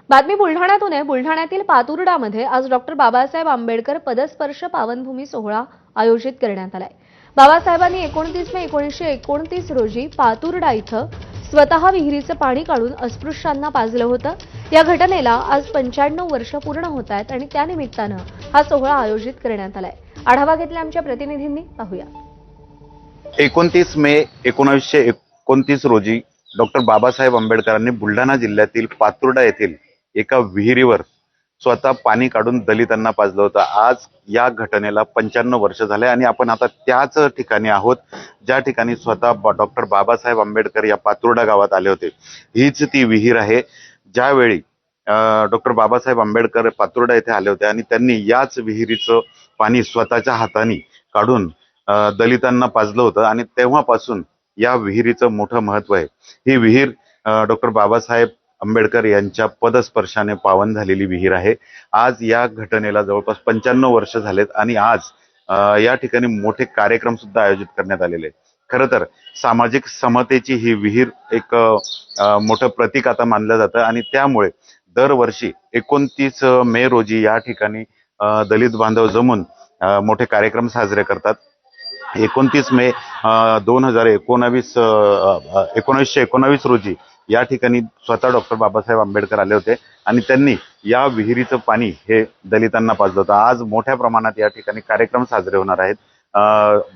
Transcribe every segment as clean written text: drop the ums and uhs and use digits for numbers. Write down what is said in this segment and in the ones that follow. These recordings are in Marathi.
बातमी बुलढाण्यातून आहे। बुलढाण्यातील पातुर्डामध्ये आज डॉक्टर बाबासाहेब आंबेडकर पदस्पर्श पावनभूमी सोहळा आयोजित करण्यात आलाय। बाबासाहेबांनी 29 मे 1929 रोजी पातुर्डा इथं स्वतः विहिरीचं पाणी काढून अस्पृश्यांना पाजलं होतं। या घटनेला आज 95 वर्ष पूर्ण होत आहेत आणि त्यानिमित्तानं हा सोहळा आयोजित करण्यात आलाय। आढावा घेतला आमच्या प्रतिनिधींनी, पाहूया। 29 मे 1929 रोजी डॉक्टर बाबासाहेब आंबेडकरांनी बुलढाणा जिल्ह्यातील पातुर्डा येथील एका विहिरीवर स्वतः पाणी काढून दलितांना पाजलं होतं। आज या घटनेला 95 वर्ष झाले आणि आपण आता त्याच ठिकाणी आहोत ज्या ठिकाणी स्वतः डॉक्टर बाबासाहेब आंबेडकर या पातुर्डा गावात आले होते। हीच ती विहीर आहे ज्यावेळी डॉक्टर बाबासाहेब आंबेडकर पातुर्डा येथे आले होते आणि त्यांनी याच विहिरीचं पाणी स्वतःच्या हाताने काढून दलितांना पाजलं होतं आणि तेव्हापासून या विहिरीचं मोठं महत्व आहे। ही विहीर डॉक्टर बाबासाहेब आंबेडकर यांच्या पदस्पर्शाने पावन झालेली विहीर आहे। आज या घटनेला जवळपास 95 वर्ष झालेत आणि आज या ठिकाणी मोठे कार्यक्रम सुद्धा आयोजित करण्यात आलेले आहेत। खरं तर सामाजिक समतेची ही विहीर एक मोठं प्रतीक आता मानलं जातं आणि त्यामुळे दरवर्षी 29 मे रोजी या ठिकाणी दलित बांधव जमून मोठे कार्यक्रम साजरे करतात। 29 मे 1919 रोजी या ठिकाणी स्वतः डॉक्टर बाबासाहेब आंबेडकर आले होते आणि त्यांनी या विहिरीचं पाणी हे दलितांना पाजलं होतं। आज मोठ्या प्रमाणात या ठिकाणी कार्यक्रम साजरे होणार आहेत।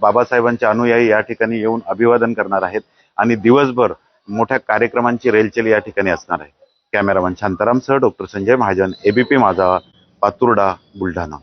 बाबासाहेबांचे अनुयायी या ठिकाणी येऊन अभिवादन करणार आहेत आणि दिवसभर मोठ्या कार्यक्रमांची रेलचेल या ठिकाणी असणार आहे। कॅमेरामन शांतारामसह डॉक्टर संजय महाजन, एबीपी माझा, पातुर्डा, बुलढाणा।